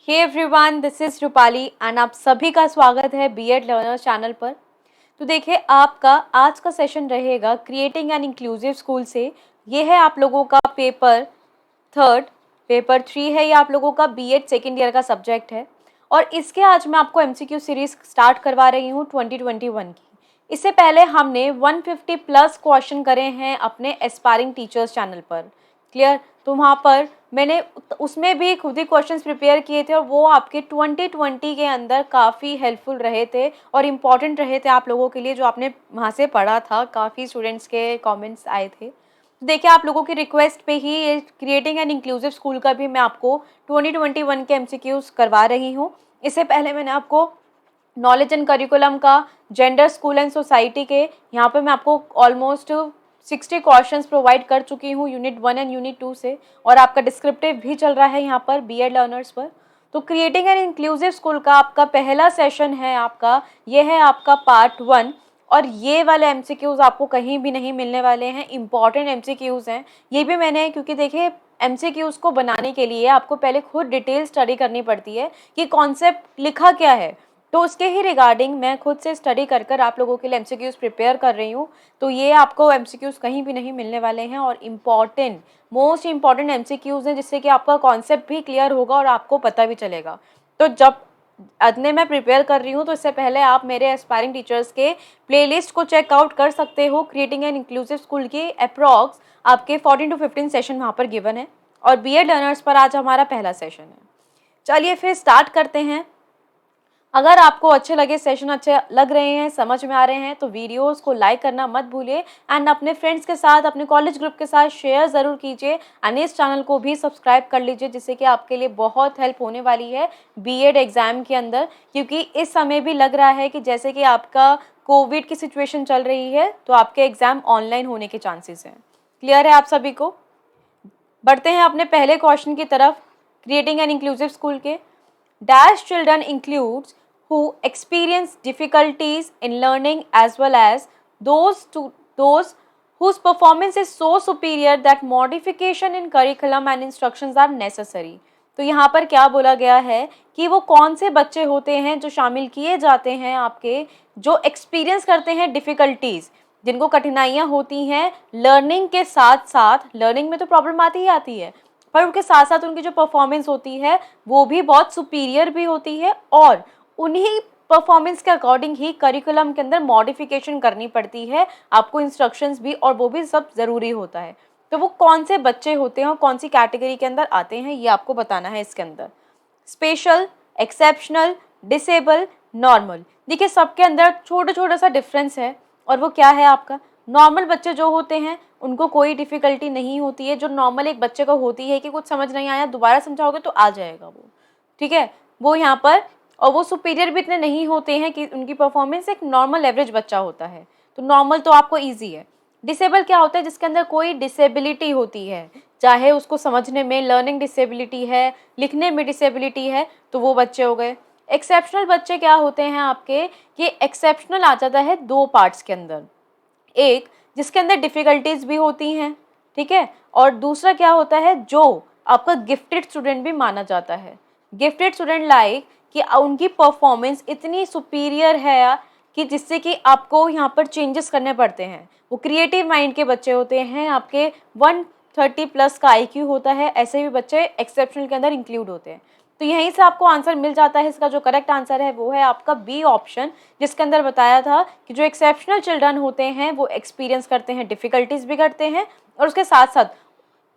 Hey everyone, this is Rupali and आप सभी का स्वागत है बीएड लर्नर्स चैनल पर। तो देखिए, आपका आज का सेशन रहेगा क्रिएटिंग एन इंक्लूसिव स्कूल से। ये है आप लोगों का पेपर थर्ड। पेपर 3 है, ये आप लोगों का बीएड सेकेंड ईयर का सब्जेक्ट है। और इसके आज मैं आपको एमसीक्यू सीरीज स्टार्ट करवा रही हूँ 2021 की। इससे पहले हमने 150 प्लस क्वेश्चन करे हैं अपने एस्पायरिंग टीचर्स चैनल पर। क्लियर? तो वहाँ पर मैंने उसमें भी खुद ही क्वेश्चंस प्रिपेयर किए थे और वो आपके 2020 के अंदर काफ़ी हेल्पफुल रहे थे और इम्पॉर्टेंट रहे थे आप लोगों के लिए, जो आपने वहाँ से पढ़ा था। काफ़ी स्टूडेंट्स के कमेंट्स आए थे। तो देखिए, आप लोगों की रिक्वेस्ट पे ही ये क्रिएटिंग एन इंक्लूसिव स्कूल का भी मैं आपको 2021 के एमसीक्यूज करवा रही हूँ। इससे पहले मैंने आपको नॉलेज एंड करिकुलम का, जेंडर, स्कूल एंड सोसाइटी के, यहाँ पे मैं आपको ऑलमोस्ट 60 क्वेश्चंस प्रोवाइड कर चुकी हूँ यूनिट 1 एंड यूनिट 2 से। और आपका डिस्क्रिप्टिव भी चल रहा है यहाँ पर बीएड लर्नर्स पर। तो क्रिएटिंग एन इंक्लूसिव स्कूल का आपका पहला सेशन है आपका, ये है आपका पार्ट 1। और ये वाले एमसीक्यूज आपको कहीं भी नहीं मिलने वाले हैं, इंपॉर्टेंट एमसीक्यूज हैं। ये भी मैंने, क्योंकि देखिए एमसीक्यूज को बनाने के लिए आपको पहले खुद डिटेल स्टडी करनी पड़ती है कि कॉन्सेप्ट लिखा क्या है। तो उसके ही रिगार्डिंग मैं खुद से स्टडी कर कर आप लोगों के लिए एमसीक्यूज प्रिपेयर कर रही हूँ। तो ये आपको एमसीक्यूज कहीं भी नहीं मिलने वाले हैं और इम्पॉर्टेंट, मोस्ट इम्पॉर्टेंट एमसीक्यूज हैं, जिससे कि आपका कॉन्सेप्ट भी क्लियर होगा और आपको पता भी चलेगा। तो जब अदने मैं प्रिपेयर कर रही हूँ, तो इससे पहले आप मेरे एस्पायरिंग टीचर्स के प्लेलिस्ट को चेकआउट कर सकते हो। क्रिएटिंग एन इंक्लूसिव स्कूल की अप्रॉक्स आपके 14 to 15 सेशन वहाँ पर गिवन है। और बीएड लर्नर्स पर आज हमारा पहला सेशन है। चलिए फिर स्टार्ट करते हैं। अगर आपको अच्छे लगे, सेशन अच्छे लग रहे हैं, समझ में आ रहे हैं, तो वीडियोस को लाइक करना मत भूलिए एंड अपने फ्रेंड्स के साथ, अपने कॉलेज ग्रुप के साथ शेयर ज़रूर कीजिए एंड इस चैनल को भी सब्सक्राइब कर लीजिए, जिससे कि आपके लिए बहुत हेल्प होने वाली है बीएड एग्ज़ाम के अंदर। क्योंकि इस समय भी लग रहा है कि जैसे कि आपका कोविड की सिचुएशन चल रही है, तो आपके एग्ज़ाम ऑनलाइन होने के चांसेस हैं। क्लियर है आप सभी को? बढ़ते हैं अपने पहले क्वेश्चन की तरफ, क्रिएटिंग एन इंक्लूसिव स्कूल के। Dash children includes who experience difficulties in learning as well as those whose performance is so superior that modification in curriculum and instructions are necessary। तो यहाँ पर क्या बोला गया है कि वो कौन से बच्चे होते हैं जो शामिल किए जाते हैं आपके, जो एक्सपीरियंस करते हैं डिफ़िकल्टीज़, जिनको कठिनाइयाँ होती हैं लर्निंग के साथ साथ। लर्निंग में तो प्रॉब्लम आती ही आती है, पर उनके साथ साथ उनकी जो परफॉर्मेंस होती है वो भी बहुत सुपीरियर भी होती है। और उन्हीं परफॉर्मेंस के अकॉर्डिंग ही करिकुलम के अंदर मॉडिफिकेशन करनी पड़ती है आपको, इंस्ट्रक्शंस भी, और वो भी सब ज़रूरी होता है। तो वो कौन से बच्चे होते हैं और कौन सी कैटेगरी के अंदर आते हैं, ये आपको बताना है इसके अंदर। Special, exceptional, disable, normal. देखिए, सबके अंदर छोटा छोटा सा डिफरेंस है। और वो क्या है आपका? नॉर्मल बच्चे जो होते हैं उनको कोई डिफ़िकल्टी नहीं होती है। जो नॉर्मल एक बच्चे को होती है कि कुछ समझ नहीं आया, दोबारा समझाओगे तो आ जाएगा वो, ठीक है, वो यहाँ पर। और वो सुपीरियर भी इतने नहीं होते हैं कि उनकी परफॉर्मेंस एक नॉर्मल एवरेज बच्चा होता है। तो नॉर्मल तो आपको ईजी है। डिसेबल क्या होता है? जिसके अंदर कोई डिसेबिलिटी होती है, चाहे उसको समझने में लर्निंग डिसेबिलिटी है, लिखने में डिसेबिलिटी है, तो वो बच्चे हो गए। एक्सेप्शनल बच्चे क्या होते हैं आपके? ये एक्सेप्शनल आ जाता है दो पार्ट्स के अंदर। एक जिसके अंदर डिफ़िकल्टीज़ भी होती हैं, ठीक है, और दूसरा क्या होता है, जो आपका गिफ्टेड स्टूडेंट भी माना जाता है। गिफ्टेड स्टूडेंट लाइक कि उनकी परफॉर्मेंस इतनी सुपीरियर है कि जिससे कि आपको यहाँ पर चेंजेस करने पड़ते हैं। वो क्रिएटिव माइंड के बच्चे होते हैं, आपके 130 प्लस का आईक्यू होता है, ऐसे भी बच्चे एक्सेप्शनल के अंदर इंक्लूड होते हैं। तो यहीं से आपको आंसर मिल जाता है। इसका जो करेक्ट आंसर है वो है आपका बी ऑप्शन, जिसके अंदर बताया था कि जो एक्सेप्शनल चिल्ड्रन होते हैं वो एक्सपीरियंस करते हैं, डिफ़िकल्टीज़ भी करते हैं, और उसके साथ साथ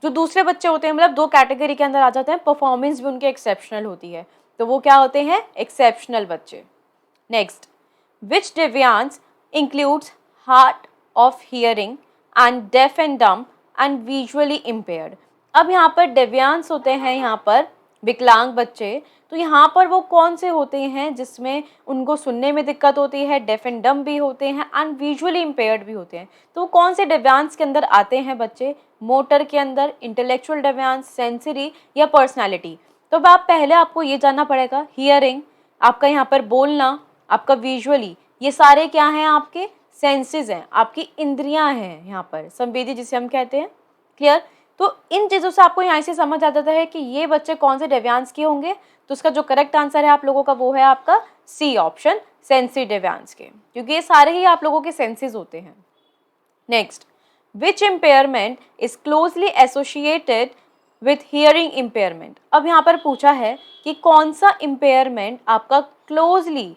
जो दूसरे बच्चे होते हैं, मतलब दो कैटेगरी के अंदर आ जाते हैं, परफॉर्मेंस भी उनकी एक्सेप्शनल होती है, तो वो क्या होते हैं? एक्सेप्शनल बच्चे। Next, which deviance includes hard of hearing and deaf and dumb and visually impaired. अब यहाँ पर डेवियांस होते हैं, यहाँ पर विकलांग बच्चे। तो यहाँ पर वो कौन से होते हैं जिसमें उनको सुनने में दिक्कत होती है, डेफ एंड डम्ब भी होते हैं एंड विजुअली इम्पेयर्ड भी होते हैं। तो वो कौन से डेवियांस के अंदर आते हैं बच्चे? मोटर के अंदर, इंटेलेक्चुअल डेवियांस, सेंसरी या पर्सनैलिटी। तो अब आप पहले आपको ये जानना पड़ेगा, हियरिंग आपका यहाँ पर बोलना, आपका विजुअली, ये सारे क्या हैं? आपके सेंसेस हैं, आपकी इंद्रियां हैं, यहाँ पर संवेदी जिसे हम कहते हैं। क्लियर? तो इन चीज़ों से आपको यहाँ से समझ आ जाता है कि ये बच्चे कौन से डेवियांस के होंगे। तो उसका जो करेक्ट आंसर है आप लोगों का वो है आपका सी ऑप्शन, सेंसी डेवियांस के, क्योंकि ये सारे ही आप लोगों के सेंसेस होते हैं। Next, which impairment is closely associated with hearing impairment. अब यहाँ पर पूछा है कि कौन सा इम्पेयरमेंट आपका क्लोजली,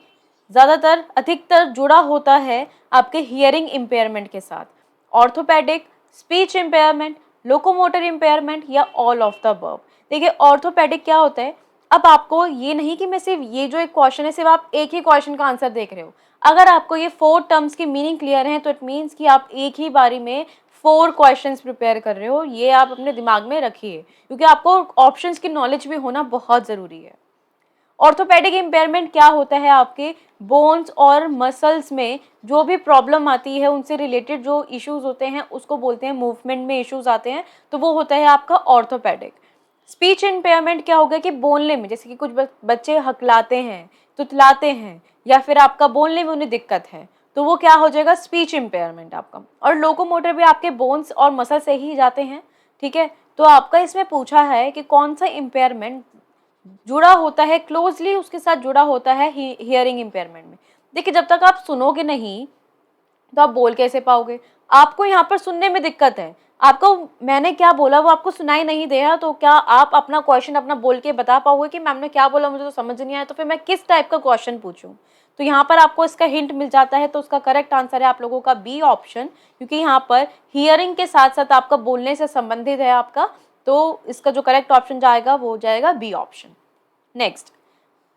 ज़्यादातर अधिकतर जुड़ा होता है आपके हियरिंग इम्पेयरमेंट के साथ। Orthopaedic, speech impairment, locomotor impairment या ऑल ऑफ द अबव। देखिए ऑर्थोपेडिक क्या होता है, अब आपको ये नहीं कि मैं सिर्फ ये जो एक क्वेश्चन है सिर्फ आप एक ही क्वेश्चन का आंसर देख रहे हो। अगर आपको ये 4 टर्म्स की मीनिंग क्लियर है तो इट मीन्स कि आप एक ही बारी में 4 क्वेश्चंस प्रिपेयर कर रहे हो। ये आप अपने दिमाग में रखिए, क्योंकि आपको ऑप्शंस की नॉलेज भी होना बहुत ज़रूरी है। ऑर्थोपेडिक इम्पेयरमेंट क्या होता है, आपके बोन्स और मसल्स में जो भी प्रॉब्लम आती है उनसे रिलेटेड जो इश्यूज होते हैं उसको बोलते हैं, मूवमेंट में इश्यूज आते हैं तो वो होता है आपका ऑर्थोपेडिक। स्पीच इम्पेयरमेंट क्या होगा कि बोलने में, जैसे कि कुछ बच्चे हकलाते हैं, तुतलाते हैं, या फिर आपका बोलने में उन्हें दिक्कत है तो वो क्या हो जाएगा, स्पीच इम्पेयरमेंट आपका। और लोकोमोटर भी आपके बोन्स और मसल से ही जाते हैं, ठीक है। तो आपका इसमें पूछा है कि कौन सा इम्पेयरमेंट जुड़ा होता है, क्लोजली उसके साथ जुड़ा होता है हियरिंग इम्पेयरमेंट में। देखिए जब तक आप सुनोगे नहीं तो आप बोल कैसे पाओगे। आपको यहाँ पर सुनने में दिक्कत है, आपको मैंने क्या बोला वो आपको सुनाई नहीं दे रहा, तो क्या आप अपना क्वेश्चन अपना बोल के बता पाओगे कि मैम ने क्या बोला मुझे तो समझ नहीं आया, तो फिर मैं किस टाइप का क्वेश्चन पूछूं। तो यहाँ पर आपको इसका हिंट मिल जाता है। तो उसका करेक्ट आंसर है आप लोगों का बी ऑप्शन, क्योंकि यहाँ पर हियरिंग के साथ साथ आपका बोलने से संबंधित है आपका। तो इसका जो करेक्ट ऑप्शन जाएगा वो जाएगा B option. Next,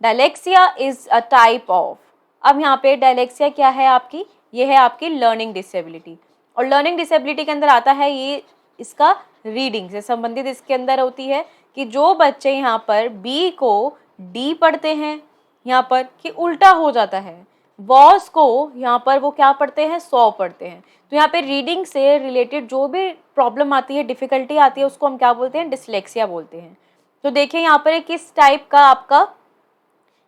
dyslexia is a type of. अब यहाँ पे डायलेक्सिया क्या है आपकी, ये है आपकी लर्निंग डिसेबिलिटी। और लर्निंग डिसेबिलिटी के अंदर आता है ये इसका रीडिंग से संबंधित इसके अंदर होती है कि जो बच्चे यहाँ पर बी को डी पढ़ते हैं यहाँ पर कि उल्टा हो जाता है, वॉस को यहाँ पर वो क्या पढ़ते हैं, सौ पढ़ते हैं। तो यहाँ पे रीडिंग से रिलेटेड जो भी प्रॉब्लम आती है, डिफिकल्टी आती है, उसको हम क्या बोलते हैं, डिसलेक्सिया बोलते हैं। तो देखिए यहाँ पर किस टाइप का आपका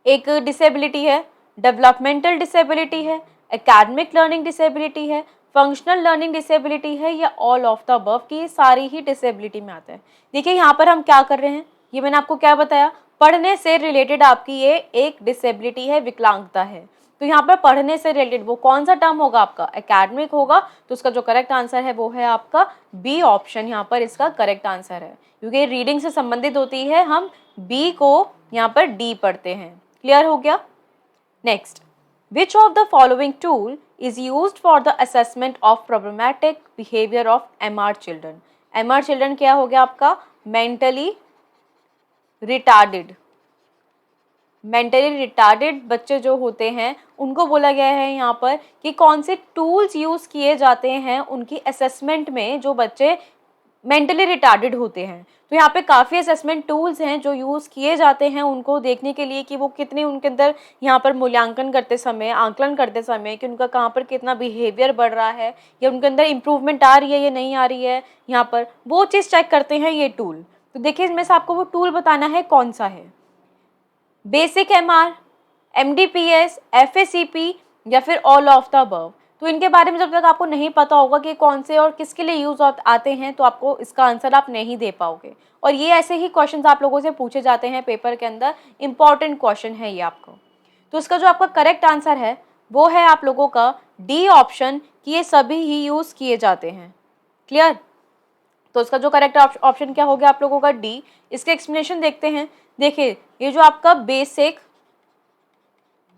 एक डिसेबिलिटी है, डेवलपमेंटल डिसेबिलिटी है, एकेडमिक लर्निंग डिसेबिलिटी है, फंक्शनल लर्निंग डिसेबिलिटी है या ऑल ऑफ द अबव, की ये सारी ही डिसेबिलिटी में आता है। देखिए यहाँ पर हम क्या कर रहे हैं, ये मैंने आपको क्या बताया, पढ़ने से रिलेटेड आपकी ये एक डिसेबिलिटी है, विकलांगता है। तो यहाँ पर पढ़ने से रिलेटेड वो कौन सा टर्म होगा आपका, एकेडमिक होगा। तो उसका जो करेक्ट आंसर है वो है आपका बी ऑप्शन, यहाँ पर इसका करेक्ट आंसर है, क्योंकि रीडिंग से संबंधित होती है, हम बी को यहाँ पर डी पढ़ते हैं। क्लियर हो गया। Next, which of the following tool is used for the assessment of problematic behaviour of MR children. MR children क्या हो गया आपका, मेंटली रिटार्डेड। मेंटली रिटार्डेड बच्चे जो होते हैं उनको बोला गया है यहाँ पर कि कौन से टूल्स यूज़ किए जाते हैं उनकी असेसमेंट में, जो बच्चे मेंटली रिटार्डेड होते हैं। तो यहाँ पे काफ़ी असेसमेंट टूल्स हैं जो यूज़ किए जाते हैं उनको देखने के लिए कि वो कितने उनके अंदर यहाँ पर मूल्यांकन करते समय, आंकलन करते समय कि उनका कहाँ पर कितना बिहेवियर बढ़ रहा है या उनके अंदर इम्प्रूवमेंट आ रही है या नहीं आ रही है, यहाँ पर वो चीज़ चेक करते हैं ये टूल। तो देखिए इसमें से आपको वो टूल बताना है कौन सा है, बेसिक एमआर, एमडीपीएस, एफएसीपी या फिर ऑल ऑफ द अबव। तो इनके बारे में जब तक आपको नहीं पता होगा कि कौन से और किसके लिए यूज आते हैं तो आपको इसका आंसर आप नहीं दे पाओगे। और ये ऐसे ही क्वेश्चंस आप लोगों से पूछे जाते हैं पेपर के अंदर, इंपॉर्टेंट क्वेश्चन है ये आपको। तो इसका जो आपका करेक्ट आंसर है वो है आप लोगों का डी ऑप्शन, कि ये सभी ही यूज किए जाते हैं। क्लियर। तो इसका जो करेक्ट ऑप्शन क्या हो गया आप लोगों का डी। इसके एक्सप्लेनेशन देखते हैं। देखिए ये जो आपका बेसिक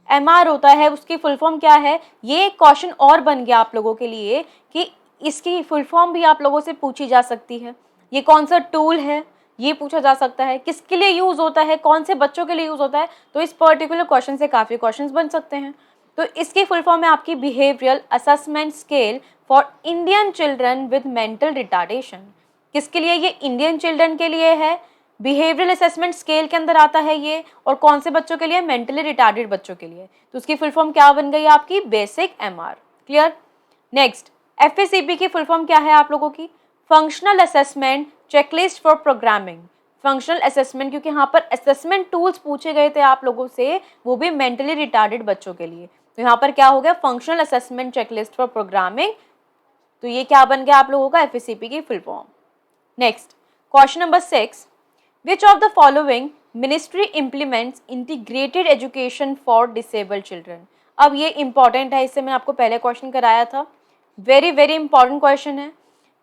एमआर होता है उसकी फुल फॉर्म क्या है, ये एक क्वेश्चन और बन गया आप लोगों के लिए कि इसकी फुल फॉर्म भी आप लोगों से पूछी जा सकती है। ये कौन सा टूल है ये पूछा जा सकता है, किसके लिए यूज होता है, कौन से बच्चों के लिए यूज होता है। तो इस पर्टिकुलर क्वेश्चन से काफ़ी क्वेश्चंस बन सकते हैं। तो इसकी फुल फॉर्म है आपकी behavioural assessment scale for Indian children with mental retardation. किसके लिए, ये इंडियन चिल्ड्रन के लिए है, बिहेवियरल असेसमेंट स्केल के अंदर आता है ये, और कौन से बच्चों के लिए, मेंटली रिटार्डेड बच्चों के लिए। तो उसकी फुल फॉर्म क्या बन गई आपकी, बेसिक एमआर। क्लियर। नेक्स्ट, एफएसीपी की फुल फॉर्म क्या है आप लोगों की, functional assessment checklist for programming. Functional assessment, क्योंकि यहाँ पर असेसमेंट टूल्स पूछे गए थे आप लोगों से, वो भी मेंटली रिटार्डेड बच्चों के लिए। तो यहाँ पर क्या हो गया, functional assessment checklist for programming. तो ये क्या बन गया आप लोगों का, एफएसीपी की full form. Next question number 6, which of the following ministry implements integrated education for disabled children. अब ये इंपॉर्टेंट है, इससे मैंने आपको पहले क्वेश्चन कराया था, वेरी वेरी इंपॉर्टेंट क्वेश्चन है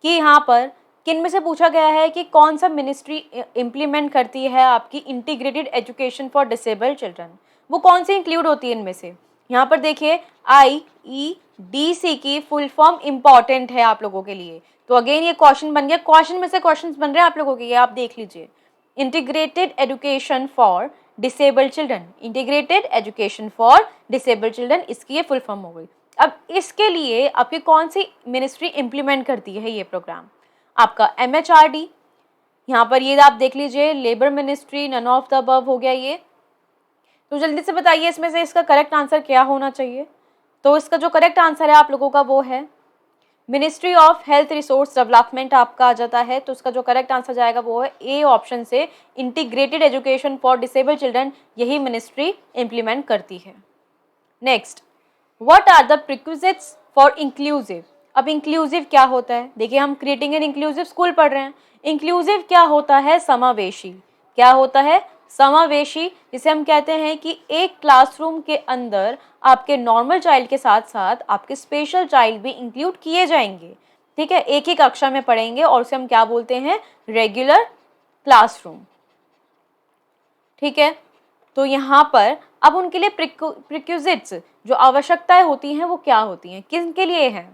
कि यहाँ पर किन में से पूछा गया है कि कौन सा मिनिस्ट्री इम्प्लीमेंट करती है आपकी integrated education for disabled children, वो कौन सी इंक्लूड होती है इनमें से। यहाँ पर देखिए IEDC की फुल फॉर्म इंपॉर्टेंट है आप लोगों के लिए, तो अगेन ये क्वेश्चन बन गया, क्वेश्चन में से क्वेश्चन बन रहे हैं आप लोगों के, ये आप देख लीजिए। Integrated education for disabled children, integrated education for disabled children, इसकी ये फुल फॉर्म हो गई। अब इसके लिए आपकी कौन सी मिनिस्ट्री इंप्लीमेंट करती है ये प्रोग्राम, आपका MHRD, यहाँ पर ये आप देख लीजिए, labour ministry, none of the above हो गया ये। तो जल्दी से बताइए इसमें से इसका करेक्ट आंसर क्या होना चाहिए। तो इसका जो करेक्ट आंसर है आप लोगों का वो है ministry of health resource development आपका आ जाता है। तो उसका जो करेक्ट आंसर जाएगा वो है ए ऑप्शन से, integrated education for disabled children, यही मिनिस्ट्री इंप्लीमेंट करती है। Next, what are the prerequisites for inclusive. अब इंक्लूसिव क्या होता है, देखिए हम क्रिएटिंग एन इंक्लूसिव स्कूल पढ़ रहे हैं। इंक्लूसिव क्या होता है, समावेशी। क्या होता है, समावेशी, जिसे हम कहते हैं कि एक क्लासरूम के अंदर आपके नॉर्मल चाइल्ड के साथ साथ आपके स्पेशल चाइल्ड भी इंक्लूड किए जाएंगे। ठीक है, एक ही कक्षा में पढ़ेंगे और उसे हम क्या बोलते हैं, रेगुलर क्लासरूम। ठीक है, तो यहाँ पर अब उनके लिए प्रिक्विजिट्स जो आवश्यकताएं होती हैं वो क्या होती हैं, किसके लिए है।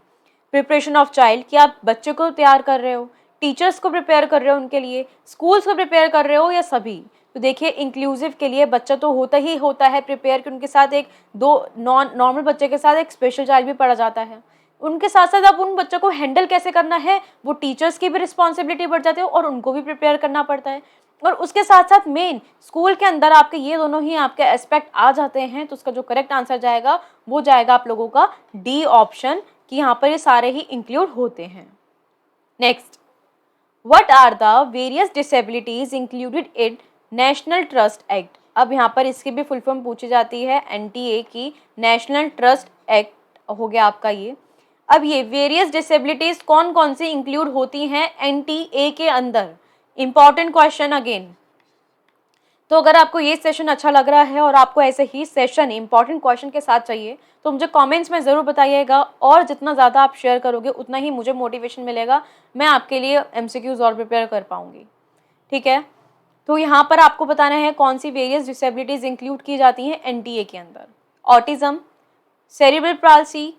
प्रिपरेशन ऑफ चाइल्ड, कि आप बच्चे को तैयार कर रहे हो, टीचर्स को प्रिपेयर कर रहे हो उनके लिए, स्कूल्स को प्रिपेयर कर रहे हो, या सभी। तो देखिए इंक्लूसिव के लिए बच्चा तो होता ही होता है प्रिपेयर, कि उनके साथ एक दो नॉर्मल बच्चे के साथ एक स्पेशल चाइल्ड भी पढ़ा जाता है। उनके साथ साथ अब उन बच्चों को हैंडल कैसे करना है, वो टीचर्स की भी रिस्पॉन्सिबिलिटी बढ़ जाती है और उनको भी प्रिपेयर करना पड़ता है। और उसके साथ साथ मेन स्कूल के अंदर आपके ये दोनों ही आपके एस्पेक्ट आ जाते हैं। तो उसका जो करेक्ट आंसर जाएगा वो जाएगा आप लोगों का डी ऑप्शन, कि यहाँ पर ये सारे ही इंक्लूड होते हैं। Next, what are the various disabilities included in national trust act. अब यहाँ पर इसकी भी फुल फॉर्म पूछी जाती है, NTA की, नेशनल ट्रस्ट एक्ट हो गया आपका ये। अब ये वेरियस डिसेबिलिटीज कौन कौन सी इंक्लूड होती हैं NTA के अंदर, इंपॉर्टेंट क्वेश्चन अगेन। तो अगर आपको ये सेशन अच्छा लग रहा है और आपको ऐसे ही सेशन इंपॉर्टेंट क्वेश्चन के साथ चाहिए तो मुझे कमेंट्स में ज़रूर बताइएगा, और जितना ज़्यादा आप शेयर करोगे उतना ही मुझे मोटिवेशन मिलेगा, मैं आपके लिए MCQs और प्रिपेयर कर पाऊँगी। ठीक है, तो यहाँ पर आपको बताना है कौन सी वेरियस डिसेबिलिटीज़ इंक्लूड की जाती हैं NTA के अंदर, autism, cerebral palsy,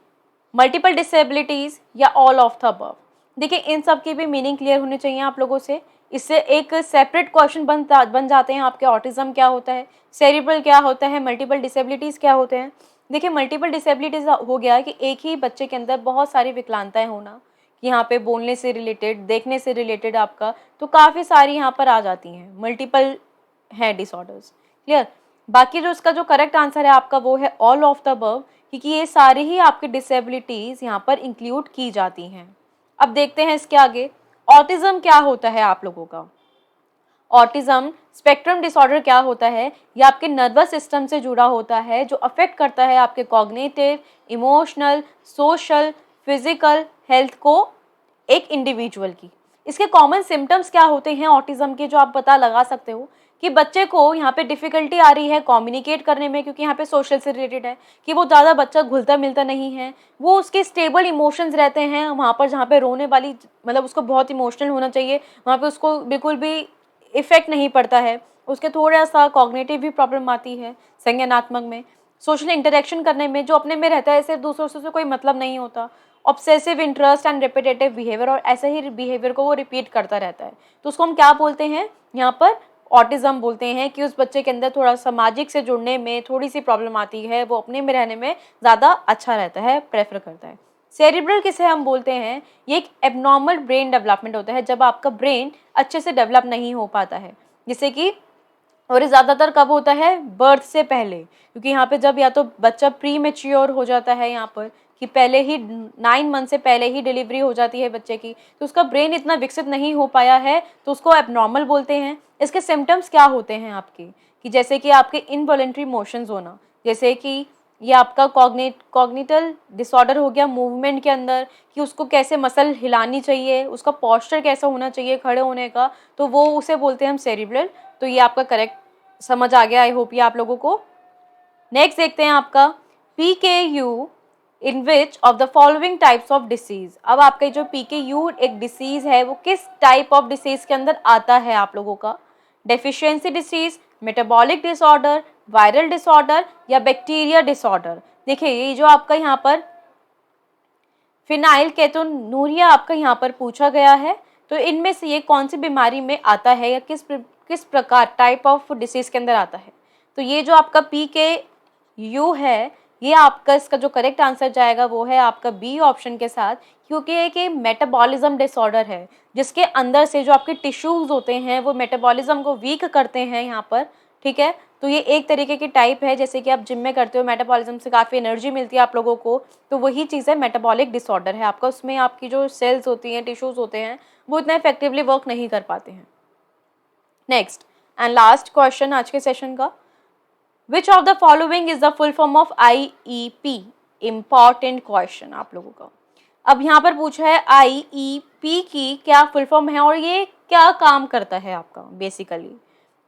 multiple disabilities, या ऑल ऑफ द अबव। देखिए इन सब की भी मीनिंग क्लियर होने चाहिए आप लोगों से, इससे एक सेपरेट क्वेश्चन बन जाते हैं आपके। ऑटिज्म क्या होता है, सेरिब्रल क्या होता है, मल्टीपल डिसेबिलिटीज़ क्या होते हैं। देखिए मल्टीपल डिसेबिलिटीज़ हो गया कि एक ही बच्चे के अंदर बहुत सारी विकलांगताएं होना, यहाँ पे बोलने से रिलेटेड, देखने से रिलेटेड आपका, तो काफ़ी सारी यहाँ पर आ जाती हैं, मल्टीपल हैं डिसऑर्डर्स। क्लियर, बाकी जो इसका जो करेक्ट आंसर है आपका वो है ऑल ऑफ द अबव, क्योंकि ये सारी ही आपकी डिसेबिलिटीज़ यहाँ पर इंक्लूड की जाती हैं। अब देखते हैं इसके आगे, ऑटिज्म क्या होता है आप लोगों का। ऑटिज्म स्पेक्ट्रम डिसऑर्डर क्या होता है, ये आपके नर्वस सिस्टम से जुड़ा होता है, जो अफेक्ट करता है आपके cognitive, emotional, social, physical health को एक इंडिविजुअल की। इसके कॉमन सिम्टम्स क्या होते हैं ऑटिज्म के, जो आप पता लगा सकते हो कि बच्चे को यहाँ पे डिफ़िकल्टी आ रही है कम्युनिकेट करने में, क्योंकि यहाँ पे सोशल से रिलेटेड है, कि वो ज़्यादा बच्चा घुलता मिलता नहीं है, वो उसके स्टेबल इमोशंस रहते हैं वहाँ पर, जहाँ पे रोने वाली, मतलब उसको बहुत इमोशनल होना चाहिए, वहाँ पे उसको बिल्कुल भी इफेक्ट नहीं पड़ता है। उसके थोड़ा सा कॉग्निटिव भी प्रॉब्लम आती है, संज्ञानात्मक में, सोशल इंटरेक्शन करने में जो अपने में रहता है, सिर्फ दूसरों से कोई मतलब नहीं होता, obsessive interest and repetitive behaviour, और ऐसे ही बिहेवियर को वो रिपीट करता रहता है। तो उसको हम क्या बोलते हैं यहाँ पर, ऑटिज्म बोलते हैं, कि उस बच्चे के अंदर थोड़ा सामाजिक से जुड़ने में थोड़ी सी प्रॉब्लम आती है, वो अपने में रहने में ज़्यादा अच्छा रहता है, प्रेफर करता है। सेरिब्रल किसे हम बोलते हैं, ये एक एबनॉर्मल ब्रेन डेवलपमेंट होता है, जब आपका ब्रेन अच्छे से डेवलप नहीं हो पाता है, जैसे कि, और ये ज़्यादातर कब होता है, बर्थ से पहले, क्योंकि यहाँ पे जब या तो बच्चा प्री मेच्योर हो जाता है, यहाँ पर कि पहले ही 9 मंथ से पहले ही डिलीवरी हो जाती है बच्चे की, तो उसका ब्रेन इतना विकसित नहीं हो पाया है, तो उसको एबनॉर्मल बोलते हैं। इसके सिम्टम्स क्या होते हैं आपके, कि जैसे कि आपके इनवॉलेंट्री मोशंस होना, जैसे कि ये आपका कॉग्निटल डिसऑर्डर हो गया मूवमेंट के अंदर, कि उसको कैसे मसल हिलानी चाहिए, उसका पोस्चर कैसा होना चाहिए खड़े होने का, तो वो उसे बोलते हैं हम सेरिब्रल। तो ये आपका करेक्ट समझ आ गया, आई होप ये आप लोगों को। नेक्स्ट देखते हैं आपका PKU in which of the following types of disease. अब आपका जो PKU एक डिसीज है वो किस टाइप ऑफ डिसीज के अंदर आता है आप लोगों का? Deficiency disease, metabolic disorder, viral disorder या बैक्टीरिया डिसऑर्डर। देखिए ये जो आपका यहाँ पर फिनाइल केटोनूरिया आपका यहाँ पर पूछा गया है, तो इनमें से ये कौन सी बीमारी में आता है या किस प्रकार टाइप ऑफ डिसीज के अंदर आता है? तो ये जो आपका PKU है, ये आपका इसका जो करेक्ट आंसर जाएगा वो है आपका बी ऑप्शन के साथ, क्योंकि एक मेटाबॉलिज्म डिसऑर्डर है जिसके अंदर से जो आपके टिश्यूज होते हैं वो मेटाबॉलिज्म को वीक करते हैं यहाँ पर, ठीक है। तो ये एक तरीके की टाइप है, जैसे कि आप जिम में करते हो, मेटाबॉलिज्म से काफ़ी एनर्जी मिलती है आप लोगों को, तो वही चीज़ है मेटाबॉलिक डिसऑर्डर है आपका। उसमें आपकी जो सेल्स होती हैं, टिश्यूज होते हैं, वो इतना इफेक्टिवली वर्क नहीं कर पाते हैं। नेक्स्ट एंड लास्ट क्वेश्चन आज के सेशन का, which of the following is the full form of IEP? Important question आप लोगों का। अब यहाँ पर पूछा है IEP की क्या फुल फॉर्म है और ये क्या काम करता है आपका basically?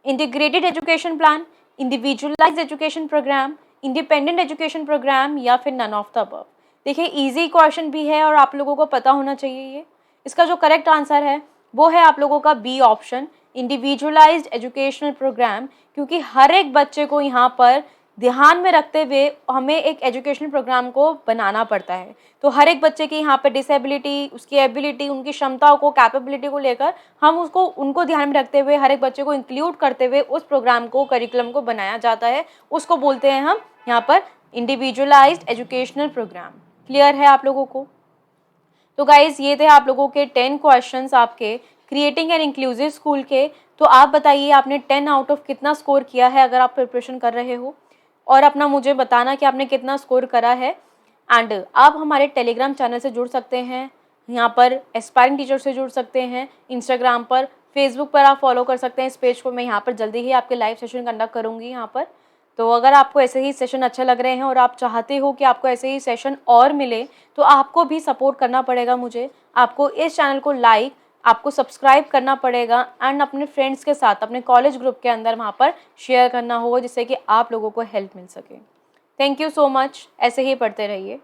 Integrated education plan, individualised education programme, independent education programme या फिर नन ऑफ द अबव। देखिए इजी क्वेश्चन भी है और आप लोगों को पता होना चाहिए ये। इसका जो करेक्ट आंसर है वो है आप लोगों का B option, individualised educational programme, क्योंकि हर एक बच्चे को यहाँ पर ध्यान में रखते हुए हमें एक एजुकेशनल प्रोग्राम को बनाना पड़ता है। तो हर एक बच्चे की यहाँ पर डिसेबिलिटी, उसकी एबिलिटी, उनकी क्षमताओं को, कैपेबिलिटी को लेकर हम उनको ध्यान में रखते हुए हर एक बच्चे को इंक्लूड करते हुए उस प्रोग्राम को, करिकुलम को बनाया जाता है। उसको बोलते हैं हम यहाँ पर इंडिविजुअलाइज्ड एजुकेशनल प्रोग्राम। क्लियर है आप लोगों को? तो गाइज ये थे आप लोगों के 10 क्वेश्चंस आपके क्रिएटिंग एन इंक्लूसिव स्कूल के। तो आप बताइए आपने 10 आउट ऑफ कितना स्कोर किया है अगर आप प्रिपरेशन कर रहे हो, और अपना मुझे बताना कि आपने कितना स्कोर करा है। एंड आप हमारे टेलीग्राम चैनल से जुड़ सकते हैं, यहाँ पर एस्पायरिंग टीचर से जुड़ सकते हैं, इंस्टाग्राम पर, फेसबुक पर आप फॉलो कर सकते हैं इस पेज को। मैं यहाँ पर जल्दी ही आपके लाइव सेशन कंडक्ट करूँगी यहाँ पर। तो अगर आपको ऐसे ही सेशन अच्छे लग रहे हैं और आप चाहते हो कि आपको ऐसे ही सेशन और मिले, तो आपको भी सपोर्ट करना पड़ेगा मुझे। आपको इस चैनल को लाइक, आपको सब्सक्राइब करना पड़ेगा एंड अपने फ्रेंड्स के साथ अपने कॉलेज ग्रुप के अंदर वहाँ पर शेयर करना होगा, जिससे कि आप लोगों को हेल्प मिल सके। थैंक यू सो मच, ऐसे ही पढ़ते रहिए।